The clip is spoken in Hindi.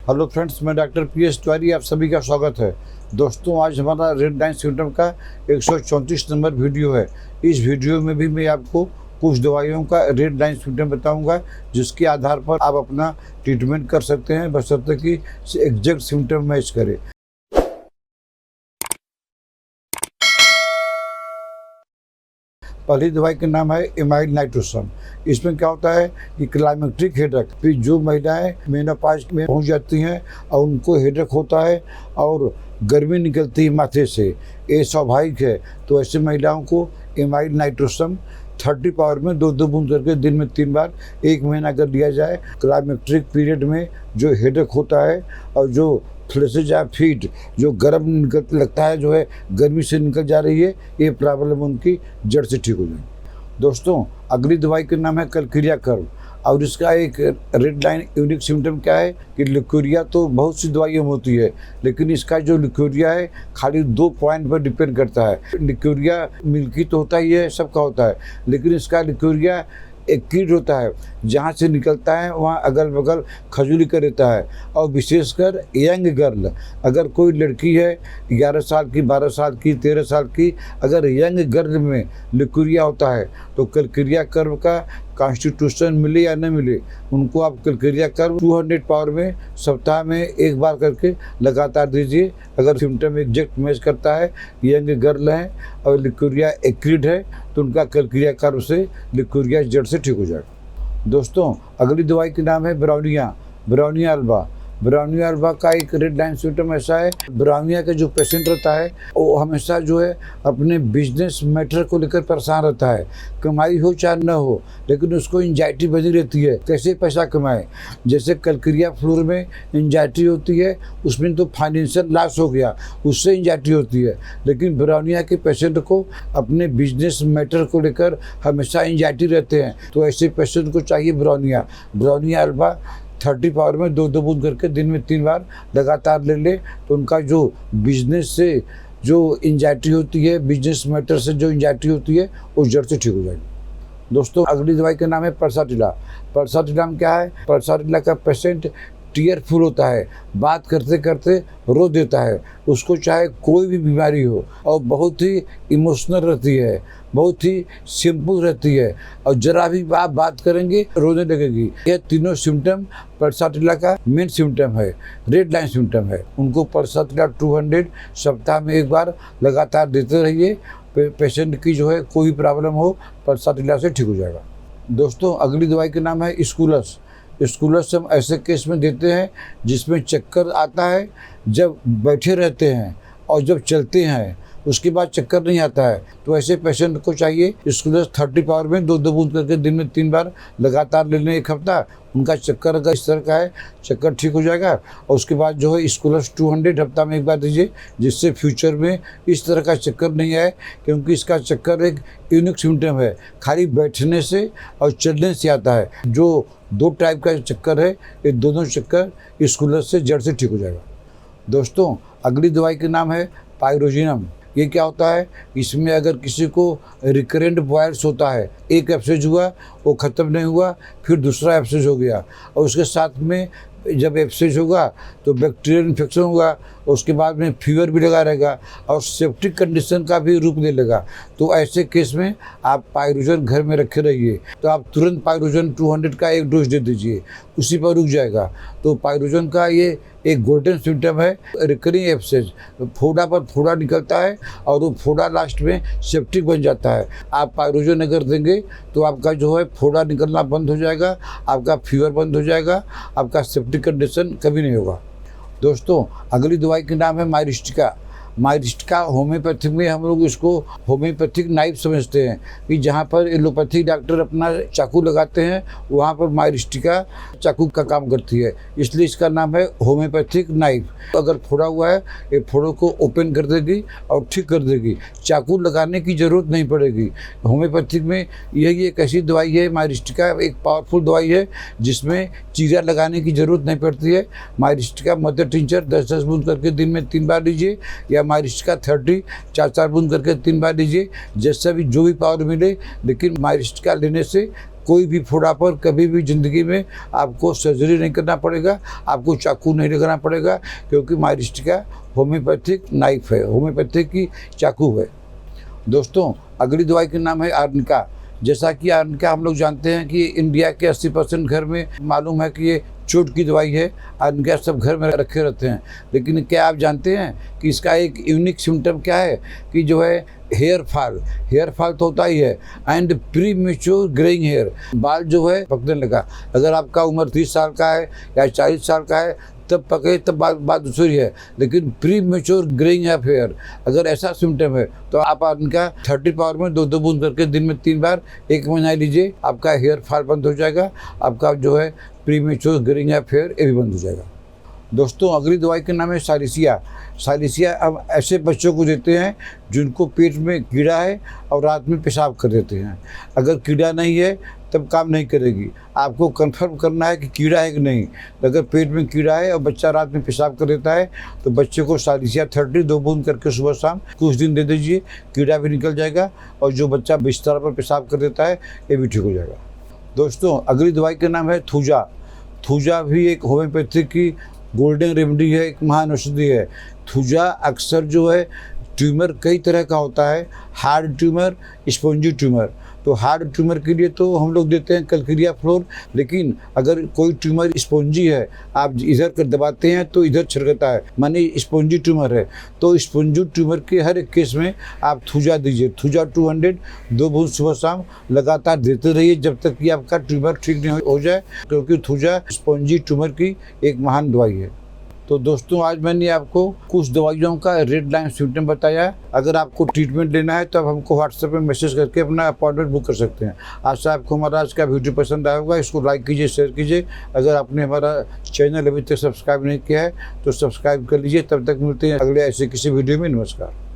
हेलो फ्रेंड्स, मैं डॉक्टर पीएस तिवारी, आप सभी का स्वागत है। दोस्तों, आज हमारा रेड लाइन सिम्टम का 134 नंबर वीडियो है। इस वीडियो में भी मैं आपको कुछ दवाइयों का रेड लाइन सिम्टम बताऊंगा, जिसके आधार पर आप अपना ट्रीटमेंट कर सकते हैं, बशर्ते कि एग्जैक्ट सिम्टम मैच करे। पहली दवाई का नाम है एमाइड नाइट्रोसम। इसमें क्या होता है कि क्लाइमेक्ट्रिक हेडेक, फिर जो महिलाएं मेनोपॉज में पहुंच जाती हैं और उनको हेडेक होता है और गर्मी निकलती है माथे से, ये स्वाभाविक है। तो ऐसे महिलाओं को एमाइड नाइट्रोसम 30 पावर में 2-2 बूंद करके दिन में 3 बार 1 महीना कर दिया जाए। क्लाइमेक्ट्रिक पीरियड में जो हेडेक होता है और जो फ्लैशेज या फीट जो गर्म निकल लगता है, जो है गर्मी से निकल जा रही है, ये प्रॉब्लम उनकी जड़ से ठीक हो जाएगी। दोस्तों, अगली दवाई का नाम है कलक्रिया कर्व, और इसका एक रेड लाइन यूनिक सिम्टम क्या है कि लिक्यूरिया तो बहुत सी दवाइयों में होती है, लेकिन इसका जो लिक्यूरिया है खाली 2 पॉइंट पर डिपेंड करता है। लिक्यूरिया मिल्की तो होता ही है, सबका होता है, लेकिन इसका लिक्यूरिया एक कीट होता है, जहाँ से निकलता है वहाँ अगल बगल खजूरी का रहता है। और विशेषकर यंग गर्ल, अगर कोई लड़की है 11 साल की, 12 साल की, 13 साल की, अगर यंग गर्ल में लिक्यूरिया होता है तो कलक्रिया कर्व का कॉन्स्टिट्यूशन मिले या न मिले, उनको आप कलक्रिया कर्व 200 पावर में सप्ताह में 1 बार करके लगातार दीजिए। अगर सिम्टम एग्जैक्ट मैच करता है, यंग गर्ल है और लिक्यूरिया एक्रिड है, तो उनका कलक्रिया कर्व से लिक्यूरिया जड़ से ठीक हो जाएगा। दोस्तों, अगली दवाई का नाम है ब्राउनिया अल्बा। ब्राउनिया अल्बा का एक रेड लाइन सिम्टम ऐसा है, ब्राउनिया का जो पेशेंट रहता है वो हमेशा जो है अपने बिजनेस मैटर को लेकर परेशान रहता है। कमाई हो चाहे न हो, लेकिन उसको एंजाइटी बनी रहती है, कैसे पैसा कमाए। जैसे कलक्रिया फ्लोर में एंजाइटी होती है, उसमें तो फाइनेंशियल लॉस हो गया, उससे एंजाइटी होती है। लेकिन ब्राउनिया के पेशेंट को अपने बिजनेस मैटर को लेकर हमेशा एंजाइटी रहते हैं, तो ऐसे पेशेंट को चाहिए ब्राउनिया अल्बा 30 पावर में 2-2 बूंद करके दिन में 3 बार लगातार ले ले, तो उनका जो बिजनेस से जो एंजाइटी होती है, बिजनेस मैटर से जो एंजाइटी होती है, वो जड़ से ठीक हो जाएगी। दोस्तों, अगली दवाई का नाम है परसाटिला में क्या है, परसाटिला का पेशेंट टीयरफुल होता है, बात करते करते रो देता है, उसको चाहे कोई भी बीमारी हो, और बहुत ही इमोशनल रहती है, बहुत ही सिंपल रहती है, और जरा भी आप बात करेंगे रोने लगेगी। ये तीनों सिम्टम परसाटिला का मेन सिम्टम है, रेड लाइन सिम्टम है। उनको परसाटिला 200 सप्ताह में 1 बार लगातार देते रहिए। पेशेंट की जो है कोई प्रॉब्लम हो, परसाटिला से ठीक हो जाएगा। दोस्तों, अगली दवाई का नाम है स्कूलस हम ऐसे केस में देते हैं जिसमें चक्कर आता है जब बैठे रहते हैं, और जब चलते हैं उसके बाद चक्कर नहीं आता है, तो ऐसे पेशेंट को चाहिए स्कूलस 30 पावर में 2-2 बूंद करके दिन में 3 बार लगातार ले लें 1 हफ्ता। उनका चक्कर अगर इस तरह का है, चक्कर ठीक हो जाएगा। और उसके बाद जो है स्कूलस 200 हफ्ता में 1 बार दीजिए, जिससे फ्यूचर में इस तरह का चक्कर नहीं आए, क्योंकि इसका चक्कर एक यूनिक सिम्टम है, खाली बैठने से और चलने से आता है। जो 2 टाइप का चक्कर है, ये दोनों चक्कर स्कूलस से जड़ से ठीक हो जाएगा। दोस्तों, अगली दवाई का नाम है पाइरोजिनम। ये क्या होता है, इसमें अगर किसी को रिकरेंट बॉयल्स होता है, एक एब्सेस हुआ, वो ख़त्म नहीं हुआ, फिर दूसरा एब्सेस हो गया, और उसके साथ में जब एब्सेस होगा तो बैक्टीरियल इन्फेक्शन होगा, उसके बाद में फीवर भी लगा रहेगा और सेप्टिक कंडीशन का भी रूप ले लेगा। तो ऐसे केस में आप पाइरोजन घर में रखे रहिए, तो आप तुरंत पाइरोजन 200 का 1 डोज दे दीजिए, उसी पर रुक जाएगा। तो पाइरोजन का ये एक गोल्डन सिम्टम है, रिकरिंग एब्सेस, फोड़ा पर फोड़ा निकलता है और वो फोड़ा लास्ट में सेप्टिक बन जाता है। आप पाइरोजन अगर देंगे तो आपका जो है फोड़ा निकलना बंद हो जाएगा, आपका फीवर बंद हो जाएगा, आपका सेप्टिक कंडीशन कभी नहीं होगा। दोस्तों, अगली दवाई का नाम है माइरिस्टिका। होम्योपैथिक में हम लोग इसको होम्योपैथिक नाइफ समझते हैं, कि जहाँ पर एलोपैथिक डॉक्टर अपना चाकू लगाते हैं, वहाँ पर माइरिस्टिका चाकू का काम करती है, इसलिए इसका नाम है होम्योपैथिक नाइफ। अगर फोड़ा हुआ है, ये फोड़ों को ओपन कर देगी और ठीक कर देगी, चाकू लगाने की ज़रूरत नहीं पड़ेगी। होम्योपैथिक में यही एक ऐसी दवाई है, माइरिस्टिका एक पावरफुल दवाई है जिसमें चीरा लगाने की ज़रूरत नहीं पड़ती है। माइरिस्टिका मदर टिंचर 10-10 बूंद करके दिन में 3 बार लीजिए, या माइरिस्टिका 30 4-4 बूंद करके 3 बार लीजिए, जैसा भी जो भी पावर मिले। लेकिन माइरिस्टिका लेने से कोई भी फोड़ा पर कभी भी ज़िंदगी में आपको सर्जरी नहीं करना पड़ेगा, आपको चाकू नहीं लगाना पड़ेगा, क्योंकि माइरिस्टिका होम्योपैथिक नाइफ है, होम्योपैथिक की चाकू है। दोस्तों, अगली दवाई का नाम है आर्निका। जैसा कि आर्निका हम लोग जानते हैं कि इंडिया के 80% घर में मालूम है कि ये चोट की दवाई है। आर्निका सब घर में रखे रहते हैं, लेकिन क्या आप जानते हैं कि इसका एक यूनिक सिम्टम क्या है कि जो है हेयर फॉल तो होता ही है, and premature greying hair, बाल जो है पकने लगा। अगर आपका उम्र 30 साल का है या 40 साल का है तब पके तब बात दूसरी है, लेकिन premature greying of hair अगर ऐसा सिम्टम है तो आप इनका 30 पावर में 2 बूंद करके दिन में 3 बार 1 महीना लीजिए, आपका हेयर फॉल बंद हो जाएगा, आपका जो है premature greying of hair ये भी बंद हो जाएगा। दोस्तों, अगली दवाई का नाम है सालिसिया। अब ऐसे बच्चों को देते हैं जिनको पेट में कीड़ा है और रात में पेशाब कर देते हैं। अगर कीड़ा नहीं है तब काम नहीं करेगी, आपको कंफर्म करना है कि कीड़ा है कि नहीं। अगर पेट में कीड़ा है और बच्चा रात में पेशाब कर देता है तो बच्चे को सालिसिया 30 2 बूंद करके सुबह शाम कुछ दिन दे दीजिए, कीड़ा भी निकल जाएगा और जो बच्चा बिस्तर पर पेशाब कर देता है ये भी ठीक हो जाएगा। दोस्तों, अगली दवाई का नाम है थूजा भी एक होम्योपैथिक की गोल्डन रेमेडी है, एक महान औषधि है। थूजा अक्सर जो है ट्यूमर कई तरह का होता है, हार्ड ट्यूमर, स्पॉन्जी ट्यूमर। तो हार्ड ट्यूमर के लिए तो हम लोग देते हैं कलकिरिया फ्लोर, लेकिन अगर कोई ट्यूमर स्पॉन्जी है, आप इधर कर दबाते हैं तो इधर छिड़कता है, माने स्पॉन्जी ट्यूमर है, तो स्पॉन्जी ट्यूमर के हर एक केस में आप थूजा दीजिए। थूजा 200 2 बूंद सुबह शाम लगातार देते रहिए जब तक कि आपका ट्यूमर ठीक नहीं हो जाए, क्योंकि थूजा स्पॉन्जी ट्यूमर की एक महान दवाई है। तो दोस्तों, आज मैंने आपको कुछ दवाइयों का रेड लाइन सिम्टम बताया। अगर आपको ट्रीटमेंट लेना है तो आप हमको व्हाट्सएप में मैसेज करके अपना अपॉइंटमेंट बुक कर सकते हैं। आशा आपको हमारा आज का वीडियो पसंद आया होगा। इसको लाइक कीजिए, शेयर कीजिए। अगर आपने हमारा चैनल अभी तक सब्सक्राइब नहीं किया है तो सब्सक्राइब कर लीजिए। तब तक मिलते हैं अगले ऐसे किसी वीडियो में। नमस्कार।